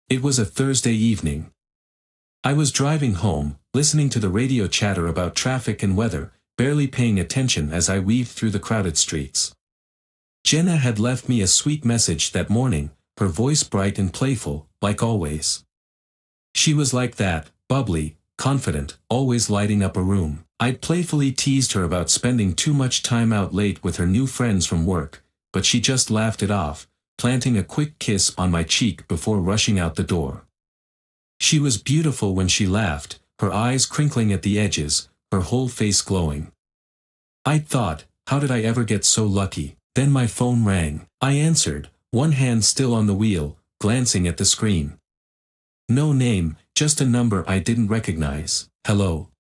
It was a Thursday evening. I was driving home, listening to the radio chatter about traffic and weather, barely paying attention as I weaved through the crowded streets. Jenna had left me a sweet message that morning, her voice bright and playful, like always. She was like that, bubbly, confident, always lighting up a room. I'd playfully teased her about spending too much time out late with her new friends from work, but she just laughed it off, planting a quick kiss on my cheek before rushing out the door. She was beautiful when she laughed, her eyes crinkling at the edges, her whole face glowing. I'd thought, how did I ever get so lucky? Then my phone rang. I answered, one hand still on the wheel, glancing at the screen. No name, just a number I didn't recognize. Hello?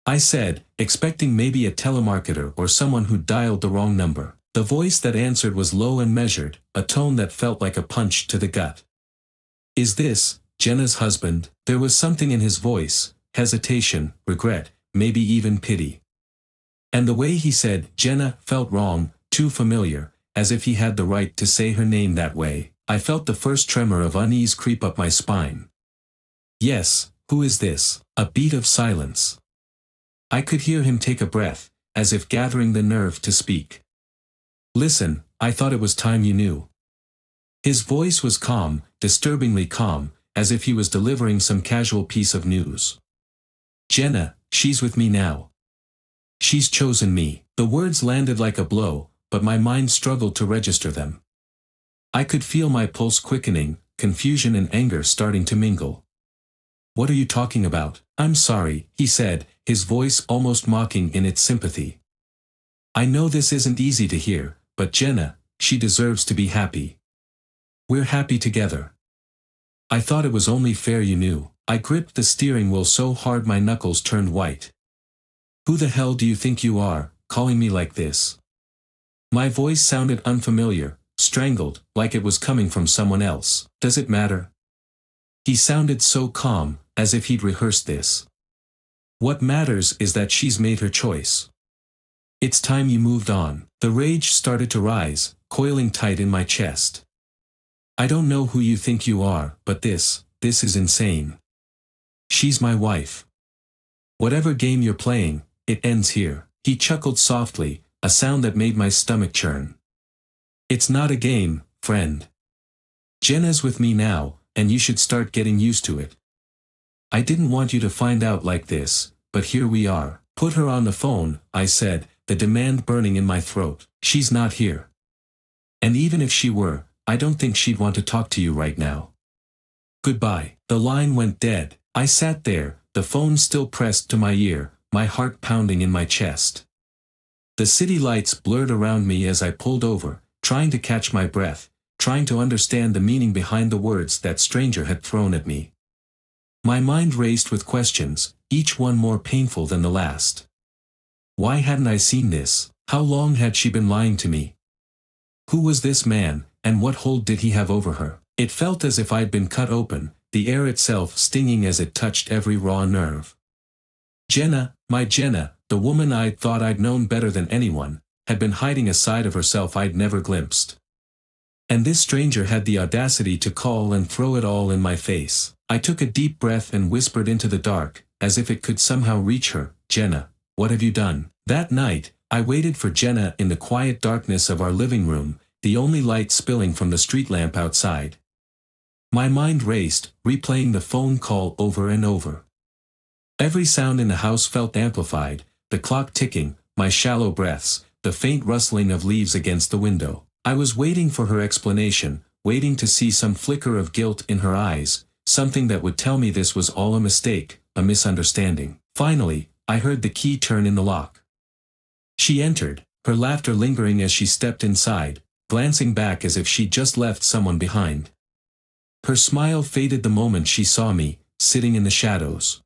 I said, expecting maybe a telemarketer or someone who dialed the wrong number. The voice that answered was low and measured, a tone that felt like a punch to the gut. Is this Jenna's husband? There was something in his voice, hesitation, regret, maybe even pity. And the way he said Jenna felt wrong, too familiar, as if he had the right to say her name that way. I felt the first tremor of unease creep up my spine. Yes, who is this? A beat of silence. I could hear him take a breath, as if gathering the nerve to speak. Listen, I thought it was time you knew. His voice was calm, disturbingly calm, as if he was delivering some casual piece of news. Jenna, she's with me now. She's chosen me. The words landed like a blow, but my mind struggled to register them. I could feel my pulse quickening, confusion and anger starting to mingle. What are you talking about? I'm sorry, he said, his voice almost mocking in its sympathy. I know this isn't easy to hear, but Jenna, she deserves to be happy. We're happy together. I thought it was only fair you knew. I gripped the steering wheel so hard my knuckles turned white. Who the hell do you think you are, calling me like this? My voice sounded unfamiliar, strangled, like it was coming from someone else. Does it matter? He sounded so calm, as if he'd rehearsed this. What matters is that she's made her choice. It's time you moved on. The rage started to rise, coiling tight in my chest. I don't know who you think you are, but this is insane. She's my wife. Whatever game you're playing, it ends here. He chuckled softly, a sound that made my stomach churn. It's not a game, friend. Jenna's with me now, and you should start getting used to it. I didn't want you to find out like this, but here we are. Put her on the phone, I said, the demand burning in my throat. She's not here. And even if she were, I don't think she'd want to talk to you right now. Goodbye. The line went dead. I sat there, the phone still pressed to my ear, my heart pounding in my chest. The city lights blurred around me as I pulled over, trying to catch my breath, trying to understand the meaning behind the words that stranger had thrown at me. My mind raced with questions, each one more painful than the last. Why hadn't I seen this? How long had she been lying to me? Who was this man, and what hold did he have over her? It felt as if I'd been cut open, the air itself stinging as it touched every raw nerve. Jenna, my Jenna, the woman I'd thought I'd known better than anyone, had been hiding a side of herself I'd never glimpsed. And this stranger had the audacity to call and throw it all in my face. I took a deep breath and whispered into the dark, as if it could somehow reach her. Jenna, what have you done? That night, I waited for Jenna in the quiet darkness of our living room, the only light spilling from the street lamp outside. My mind raced, replaying the phone call over and over. Every sound in the house felt amplified, the clock ticking, my shallow breaths, the faint rustling of leaves against the window. I was waiting for her explanation, waiting to see some flicker of guilt in her eyes, something that would tell me this was all a mistake, a misunderstanding. Finally, I heard the key turn in the lock. She entered, her laughter lingering as she stepped inside, glancing back as if she'd just left someone behind. Her smile faded the moment she saw me, sitting in the shadows.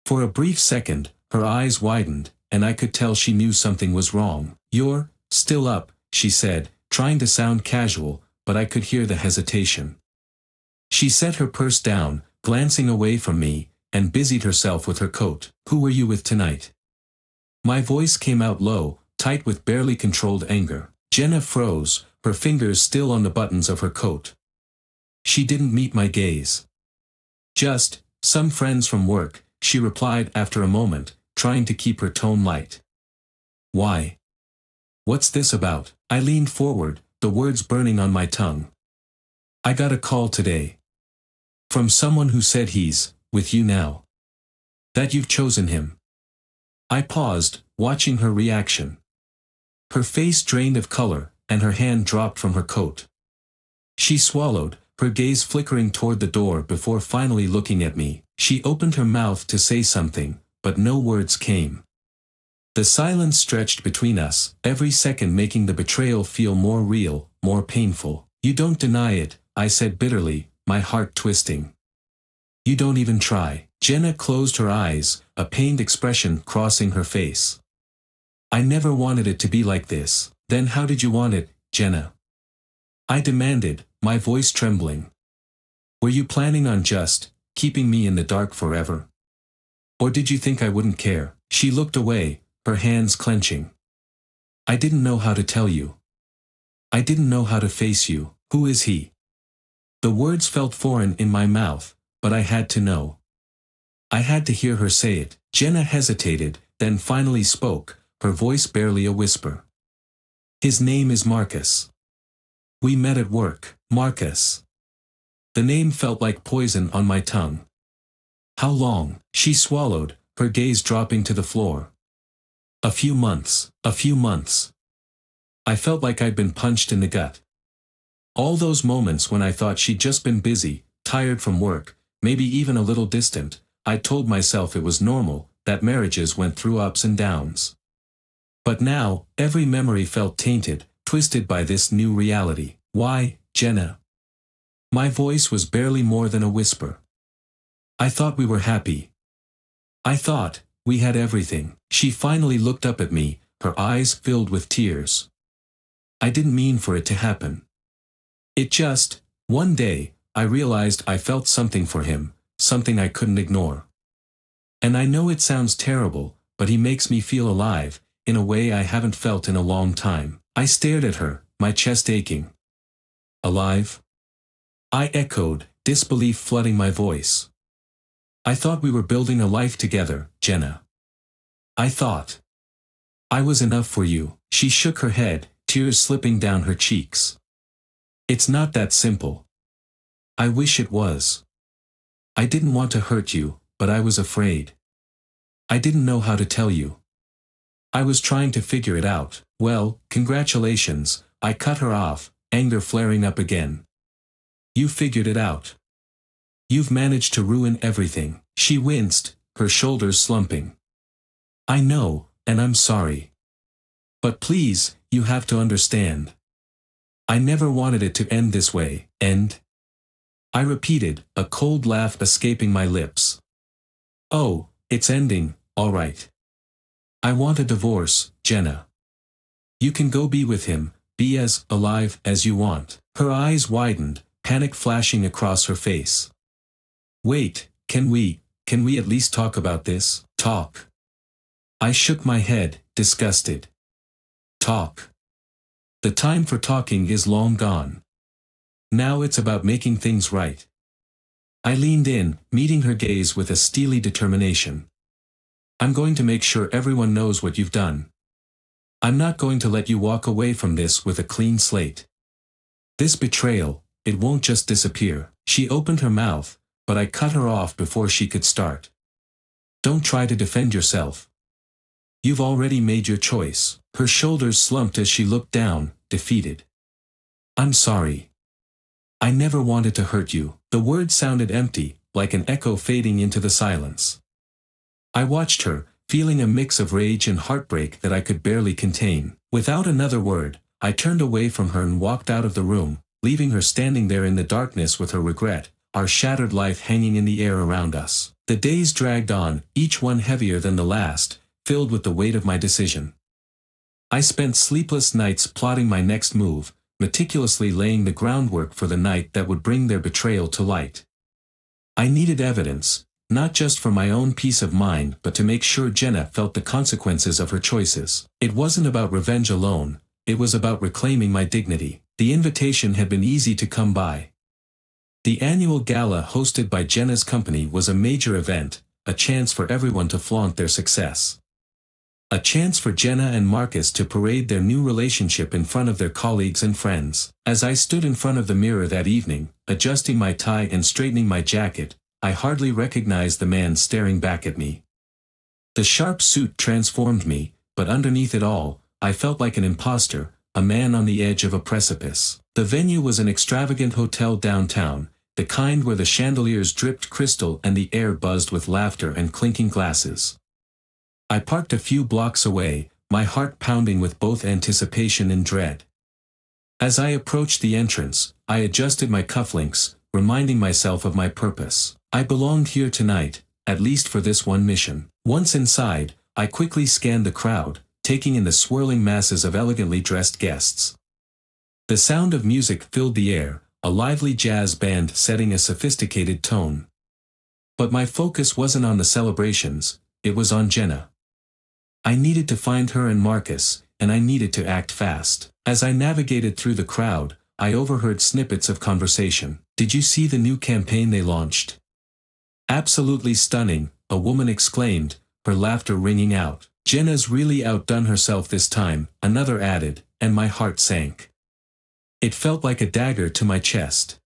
For a brief second, her eyes widened, and I could tell she knew something was wrong. You're still up, she said, trying to sound casual, but I could hear the hesitation. She set her purse down, glancing away from me, and busied herself with her coat. Who were you with tonight? My voice came out low, tight with barely controlled anger. Jenna froze, her fingers still on the buttons of her coat. She didn't meet my gaze. Just, some friends from work, she replied after a moment, trying to keep her tone light. Why? What's this about? I leaned forward, the words burning on my tongue. I got a call today. From someone who said he's with you now. That you've chosen him. I paused, watching her reaction. Her face drained of color, and her hand dropped from her coat. She swallowed, her gaze flickering toward the door before finally looking at me. She opened her mouth to say something, but no words came. The silence stretched between us, every second making the betrayal feel more real, more painful. You don't deny it, I said bitterly, my heart twisting. You don't even try. Jenna closed her eyes, a pained expression crossing her face. I never wanted it to be like this. Then how did you want it, Jenna? I demanded, my voice trembling. Were you planning on just keeping me in the dark forever? Or did you think I wouldn't care? She looked away, her hands clenching. I didn't know how to tell you. I didn't know how to face you. Who is he? The words felt foreign in my mouth, but I had to know. I had to hear her say it. Jenna hesitated, then finally spoke, her voice barely a whisper. His name is Marcus. We met at work. Marcus. The name felt like poison on my tongue. How long? She swallowed, her gaze dropping to the floor. A few months. A few months. I felt like I'd been punched in the gut. All those moments when I thought she'd just been busy, tired from work, maybe even a little distant, I told myself it was normal, that marriages went through ups and downs. But now, every memory felt tainted, twisted by this new reality. Why, Jenna? My voice was barely more than a whisper. I thought we were happy. I thought we had everything. She finally looked up at me, her eyes filled with tears. I didn't mean for it to happen. It just, one day, I realized I felt something for him, something I couldn't ignore. And I know it sounds terrible, but he makes me feel alive, in a way I haven't felt in a long time. I stared at her, my chest aching. Alive? I echoed, disbelief flooding my voice. I thought we were building a life together, Jenna. I thought I was enough for you. She shook her head, tears slipping down her cheeks. It's not that simple. I wish it was. I didn't want to hurt you, but I was afraid. I didn't know how to tell you. I was trying to figure it out. Well, congratulations, I cut her off, anger flaring up again. You figured it out. You've managed to ruin everything. She winced, her shoulders slumping. I know, and I'm sorry. But please, you have to understand. I never wanted it to end this way. End? I repeated, a cold laugh escaping my lips. Oh, it's ending, all right. I want a divorce, Jenna. You can go be with him, be as alive as you want. Her eyes widened, panic flashing across her face. Wait, can we at least talk about this? Talk. I shook my head, disgusted. Talk. The time for talking is long gone. Now it's about making things right. I leaned in, meeting her gaze with a steely determination. I'm going to make sure everyone knows what you've done. I'm not going to let you walk away from this with a clean slate. This betrayal, it won't just disappear. She opened her mouth, but I cut her off before she could start. Don't try to defend yourself. You've already made your choice. Her shoulders slumped as she looked down, defeated. I'm sorry. I never wanted to hurt you. The words sounded empty, like an echo fading into the silence. I watched her, feeling a mix of rage and heartbreak that I could barely contain. Without another word, I turned away from her and walked out of the room, leaving her standing there in the darkness with her regret, our shattered life hanging in the air around us. The days dragged on, each one heavier than the last, filled with the weight of my decision. I spent sleepless nights plotting my next move, meticulously laying the groundwork for the night that would bring their betrayal to light. I needed evidence, not just for my own peace of mind but to make sure Jenna felt the consequences of her choices. It wasn't about revenge alone, it was about reclaiming my dignity. The invitation had been easy to come by. The annual gala hosted by Jenna's company was a major event, a chance for everyone to flaunt their success. A chance for Jenna and Marcus to parade their new relationship in front of their colleagues and friends. As I stood in front of the mirror that evening, adjusting my tie and straightening my jacket, I hardly recognized the man staring back at me. The sharp suit transformed me, but underneath it all, I felt like an imposter, a man on the edge of a precipice. The venue was an extravagant hotel downtown, the kind where the chandeliers dripped crystal and the air buzzed with laughter and clinking glasses. I parked a few blocks away, my heart pounding with both anticipation and dread. As I approached the entrance, I adjusted my cufflinks, reminding myself of my purpose. I belonged here tonight, at least for this one mission. Once inside, I quickly scanned the crowd, taking in the swirling masses of elegantly dressed guests. The sound of music filled the air, a lively jazz band setting a sophisticated tone. But my focus wasn't on the celebrations, it was on Jenna. I needed to find her and Marcus, and I needed to act fast. As I navigated through the crowd, I overheard snippets of conversation. "Did you see the new campaign they launched?" "Absolutely stunning," a woman exclaimed, her laughter ringing out. "Jenna's really outdone herself this time," another added, and my heart sank. It felt like a dagger to my chest.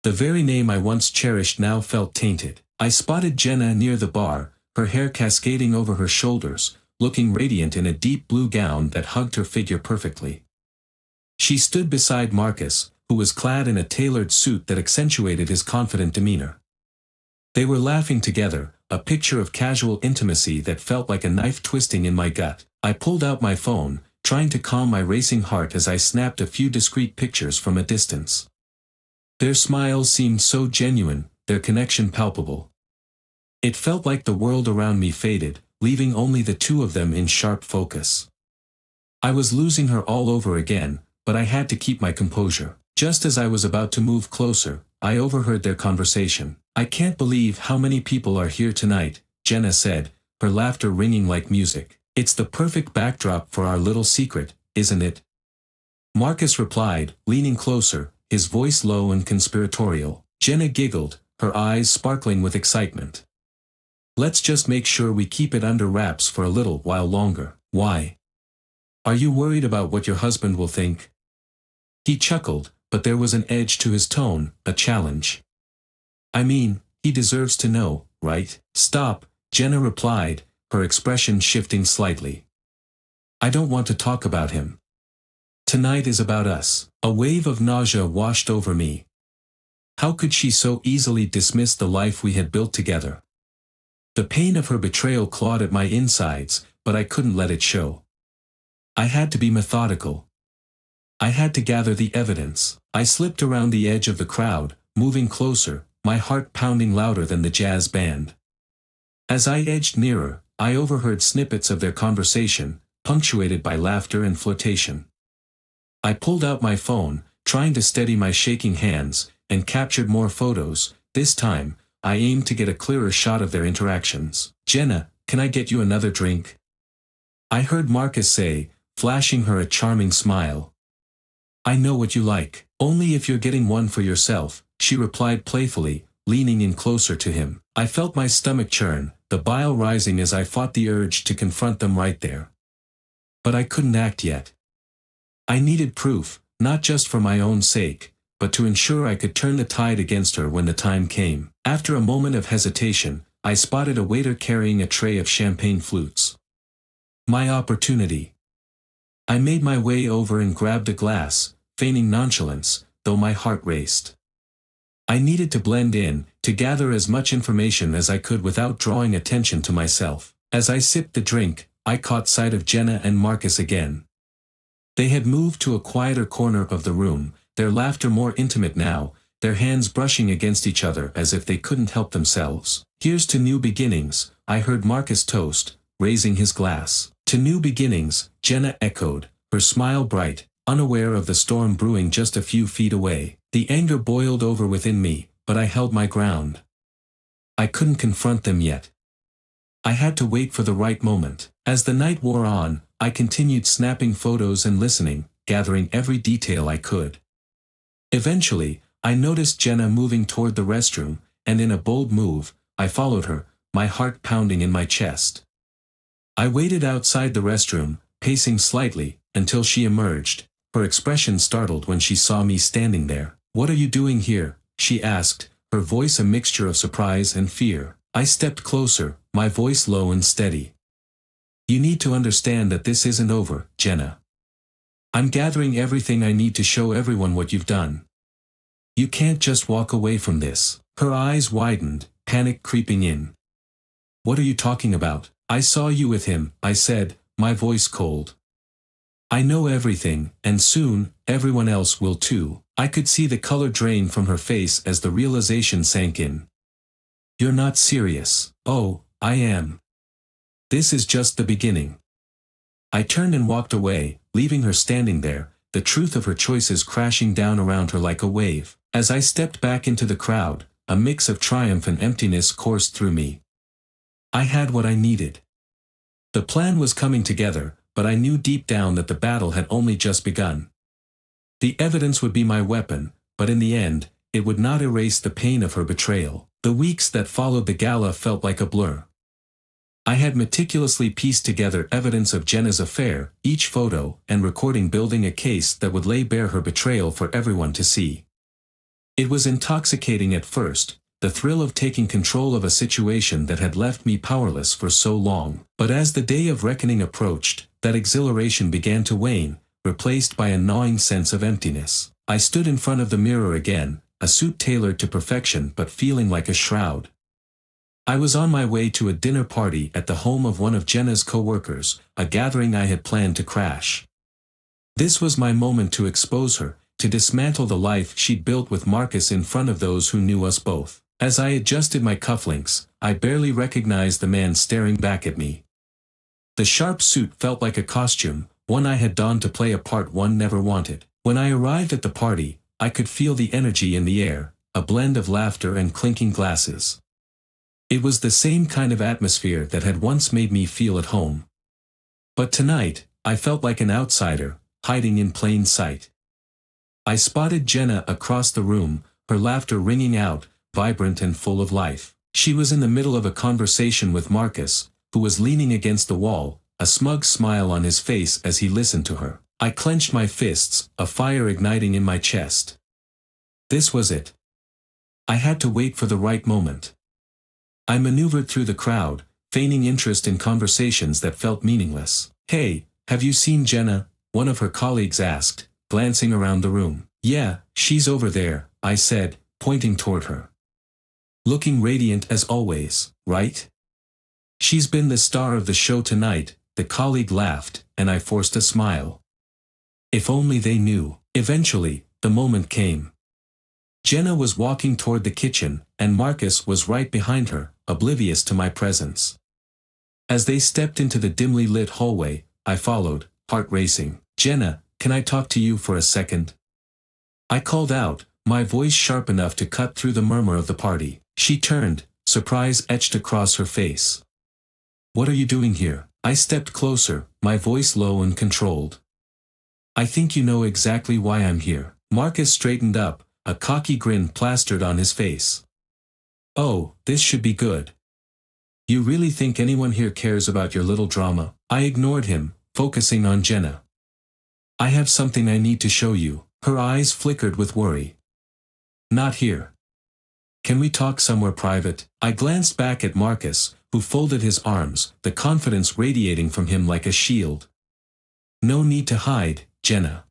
The very name I once cherished now felt tainted. I spotted Jenna near the bar, her hair cascading over her shoulders, looking radiant in a deep blue gown that hugged her figure perfectly. She stood beside Marcus, who was clad in a tailored suit that accentuated his confident demeanor. They were laughing together, a picture of casual intimacy that felt like a knife twisting in my gut. I pulled out my phone, trying to calm my racing heart as I snapped a few discreet pictures from a distance. Their smiles seemed so genuine, their connection palpable. It felt like the world around me faded, leaving only the two of them in sharp focus. I was losing her all over again, but I had to keep my composure. Just as I was about to move closer, I overheard their conversation. "I can't believe how many people are here tonight," Jenna said, her laughter ringing like music. "It's the perfect backdrop for our little secret, isn't it?" Marcus replied, leaning closer, his voice low and conspiratorial. Jenna giggled, her eyes sparkling with excitement. "Let's just make sure we keep it under wraps for a little while longer." "Why? Are you worried about what your husband will think?" He chuckled, but there was an edge to his tone, a challenge. "I mean, he deserves to know, right?" "Stop," Jenna replied, her expression shifting slightly. "I don't want to talk about him. Tonight is about us." A wave of nausea washed over me. How could she so easily dismiss the life we had built together? The pain of her betrayal clawed at my insides, but I couldn't let it show. I had to be methodical. I had to gather the evidence. I slipped around the edge of the crowd, moving closer, my heart pounding louder than the jazz band. As I edged nearer, I overheard snippets of their conversation, punctuated by laughter and flirtation. I pulled out my phone, trying to steady my shaking hands, and captured more photos. This time, I aimed to get a clearer shot of their interactions. "Jenna, can I get you another drink?" I heard Marcus say, flashing her a charming smile. "I know what you like. Only if you're getting one for yourself," she replied playfully, leaning in closer to him. I felt my stomach churn, the bile rising as I fought the urge to confront them right there. But I couldn't act yet. I needed proof, not just for my own sake, but to ensure I could turn the tide against her when the time came. After a moment of hesitation, I spotted a waiter carrying a tray of champagne flutes. My opportunity. I made my way over and grabbed a glass, feigning nonchalance, though my heart raced. I needed to blend in, to gather as much information as I could without drawing attention to myself. As I sipped the drink, I caught sight of Jenna and Marcus again. They had moved to a quieter corner of the room, their laughter more intimate now, their hands brushing against each other as if they couldn't help themselves. "Here's to new beginnings," I heard Marcus toast, raising his glass. "To new beginnings," Jenna echoed, her smile bright, unaware of the storm brewing just a few feet away. The anger boiled over within me, but I held my ground. I couldn't confront them yet. I had to wait for the right moment. As the night wore on, I continued snapping photos and listening, gathering every detail I could. Eventually, I noticed Jenna moving toward the restroom, and in a bold move, I followed her, my heart pounding in my chest. I waited outside the restroom, pacing slightly, until she emerged, her expression startled when she saw me standing there. "What are you doing here?" she asked, her voice a mixture of surprise and fear. I stepped closer, my voice low and steady. "You need to understand that this isn't over, Jenna. I'm gathering everything I need to show everyone what you've done. You can't just walk away from this." Her eyes widened, panic creeping in. "What are you talking about?" "I saw you with him," I said, my voice cold. "I know everything, and soon, everyone else will too." I could see the color drain from her face as the realization sank in. "You're not serious." "Oh, I am. This is just the beginning." I turned and walked away, leaving her standing there, the truth of her choices crashing down around her like a wave. As I stepped back into the crowd, a mix of triumph and emptiness coursed through me. I had what I needed. The plan was coming together, but I knew deep down that the battle had only just begun. The evidence would be my weapon, but in the end, it would not erase the pain of her betrayal. The weeks that followed the gala felt like a blur. I had meticulously pieced together evidence of Jenna's affair, each photo and recording building a case that would lay bare her betrayal for everyone to see. It was intoxicating at first, the thrill of taking control of a situation that had left me powerless for so long. But as the day of reckoning approached, that exhilaration began to wane, replaced by a gnawing sense of emptiness. I stood in front of the mirror again, a suit tailored to perfection but feeling like a shroud. I was on my way to a dinner party at the home of one of Jenna's co-workers, a gathering I had planned to crash. This was my moment to expose her, to dismantle the life she'd built with Marcus in front of those who knew us both. As I adjusted my cufflinks, I barely recognized the man staring back at me. The sharp suit felt like a costume, one I had donned to play a part one never wanted. When I arrived at the party, I could feel the energy in the air, a blend of laughter and clinking glasses. It was the same kind of atmosphere that had once made me feel at home. But tonight, I felt like an outsider, hiding in plain sight. I spotted Jenna across the room, her laughter ringing out, vibrant and full of life. She was in the middle of a conversation with Marcus, who was leaning against the wall, a smug smile on his face as he listened to her. I clenched my fists, a fire igniting in my chest. This was it. I had to wait for the right moment. I maneuvered through the crowd, feigning interest in conversations that felt meaningless. "Hey, have you seen Jenna?" one of her colleagues asked, glancing around the room. "Yeah, she's over there," I said, pointing toward her. "Looking radiant as always, right?" "She's been the star of the show tonight," the colleague laughed, and I forced a smile. If only they knew. Eventually, the moment came. Jenna was walking toward the kitchen, and Marcus was right behind her, oblivious to my presence. As they stepped into the dimly lit hallway, I followed, heart racing. "Jenna, can I talk to you for a second?" I called out, my voice sharp enough to cut through the murmur of the party. She turned, surprise etched across her face. "What are you doing here?" I stepped closer, my voice low and controlled. "I think you know exactly why I'm here." Marcus straightened up, a cocky grin plastered on his face. "Oh, this should be good. You really think anyone here cares about your little drama?" I ignored him, focusing on Jenna. "I have something I need to show you." Her eyes flickered with worry. "Not here. Can we talk somewhere private?" I glanced back at Marcus, who folded his arms, the confidence radiating from him like a shield. "No need to hide, Jenna.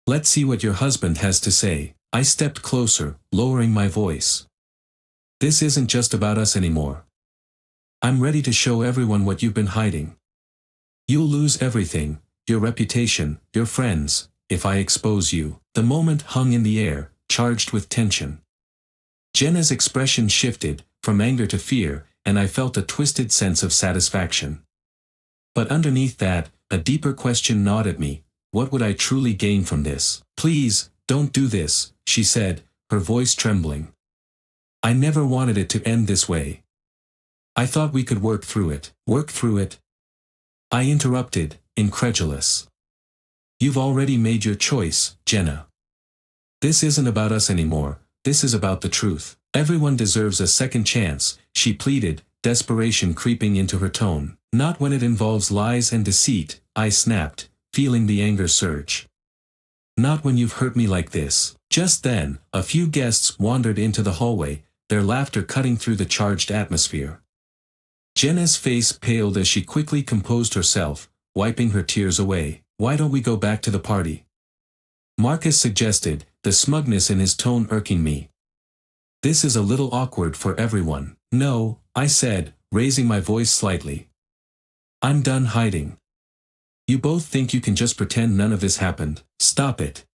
Let's see what your husband has to say." I stepped closer, lowering my voice. "This isn't just about us anymore. I'm ready to show everyone what you've been hiding. You'll lose everything, your reputation, your friends, if I expose you." The moment hung in the air, charged with tension. Jenna's expression shifted, from anger to fear, and I felt a twisted sense of satisfaction. But underneath that, a deeper question gnawed at me. What would I truly gain from this? "Please, don't do this," she said, her voice trembling. "I never wanted it to end this way. I thought we could work through it." "Work through it?" I interrupted, incredulous. "You've already made your choice, Jenna. This isn't about us anymore, this is about the truth. Everyone deserves a second chance, she pleaded, desperation creeping into her tone. Not when it involves lies and deceit, I snapped, feeling the anger surge. Not when you've hurt me like this. Just then, a few guests wandered into the hallway, their laughter cutting through the charged atmosphere. Jenna's face paled as she quickly composed herself, wiping her tears away. Why don't we go back to the party? Marcus suggested, the smugness in his tone irking me. This is a little awkward for everyone. No, I said, raising my voice slightly. I'm done hiding. You both think you can just pretend none of this happened. Stop it.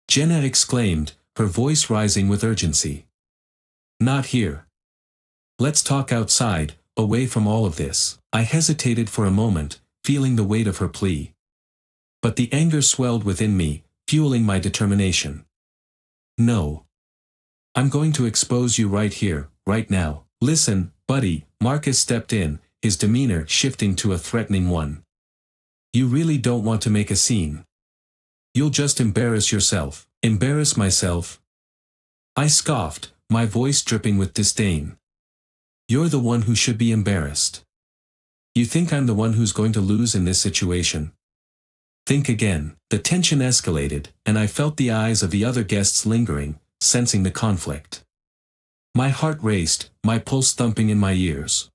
Jenna exclaimed, her voice rising with urgency. Not here. Let's talk outside, away from all of this. I hesitated for a moment, feeling the weight of her plea. But the anger swelled within me, fueling my determination. No. I'm going to expose you right here, right now. Listen, buddy, Marcus stepped in, his demeanor shifting to a threatening one. You really don't want to make a scene. You'll just embarrass yourself. Embarrass myself? I scoffed, my voice dripping with disdain. You're the one who should be embarrassed. You think I'm the one who's going to lose in this situation? Think again. The tension escalated, and I felt the eyes of the other guests lingering, sensing the conflict. My heart raced, my pulse thumping in my ears.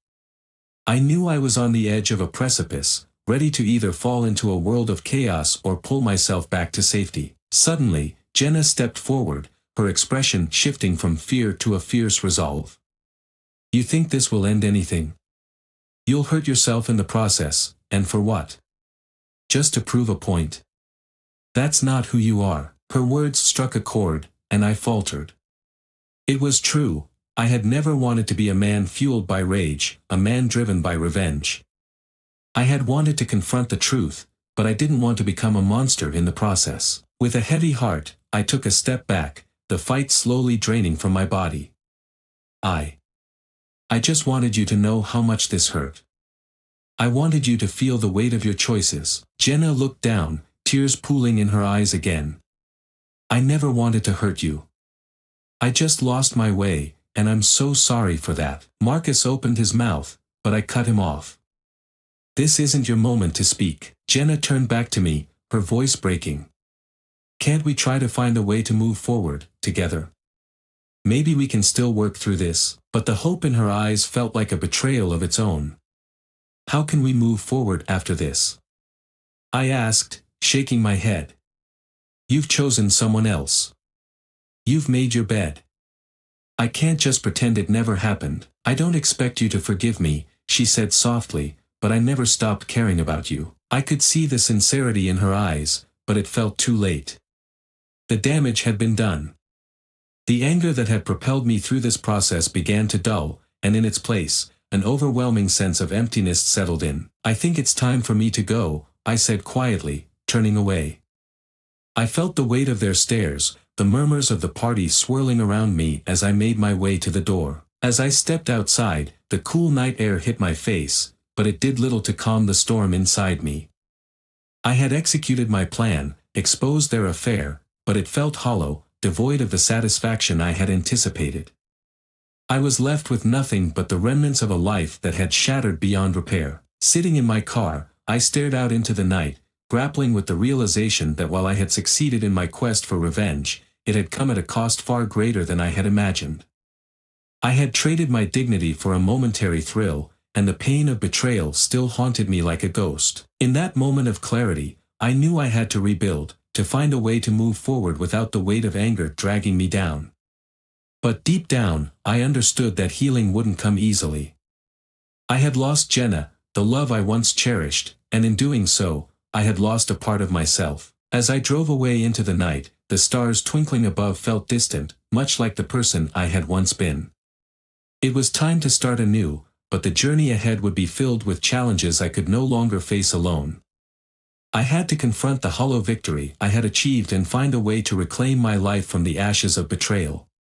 I knew I was on the edge of a precipice, ready to either fall into a world of chaos or pull myself back to safety. Suddenly, Jenna stepped forward, her expression shifting from fear to a fierce resolve. You think this will end anything? You'll hurt yourself in the process, and for what? Just to prove a point. That's not who you are. Her words struck a chord, and I faltered. It was true, I had never wanted to be a man fueled by rage, a man driven by revenge. I had wanted to confront the truth, but I didn't want to become a monster in the process. With a heavy heart, I took a step back, the fight slowly draining from my body. I just wanted you to know how much this hurt. I wanted you to feel the weight of your choices. Jenna looked down, tears pooling in her eyes again. I never wanted to hurt you. I just lost my way, and I'm so sorry for that. Marcus opened his mouth, but I cut him off. This isn't your moment to speak. Jenna turned back to me, her voice breaking. Can't we try to find a way to move forward, together? Maybe we can still work through this. But the hope in her eyes felt like a betrayal of its own. How can we move forward after this? I asked, shaking my head. You've chosen someone else. You've made your bed. I can't just pretend it never happened. I don't expect you to forgive me, she said softly, but I never stopped caring about you. I could see the sincerity in her eyes, but it felt too late. The damage had been done. The anger that had propelled me through this process began to dull, and in its place, an overwhelming sense of emptiness settled in. I think it's time for me to go, I said quietly, turning away. I felt the weight of their stares, the murmurs of the party swirling around me as I made my way to the door. As I stepped outside, the cool night air hit my face, but it did little to calm the storm inside me. I had executed my plan, exposed their affair, but it felt hollow, devoid of the satisfaction I had anticipated. I was left with nothing but the remnants of a life that had shattered beyond repair. Sitting in my car, I stared out into the night, grappling with the realization that while I had succeeded in my quest for revenge, it had come at a cost far greater than I had imagined. I had traded my dignity for a momentary thrill, and the pain of betrayal still haunted me like a ghost. In that moment of clarity, I knew I had to rebuild, to find a way to move forward without the weight of anger dragging me down. But deep down, I understood that healing wouldn't come easily. I had lost Jenna, the love I once cherished, and in doing so, I had lost a part of myself. As I drove away into the night, the stars twinkling above felt distant, much like the person I had once been. It was time to start anew, but the journey ahead would be filled with challenges I could no longer face alone. I had to confront the hollow victory I had achieved and find a way to reclaim my life from the ashes of betrayal.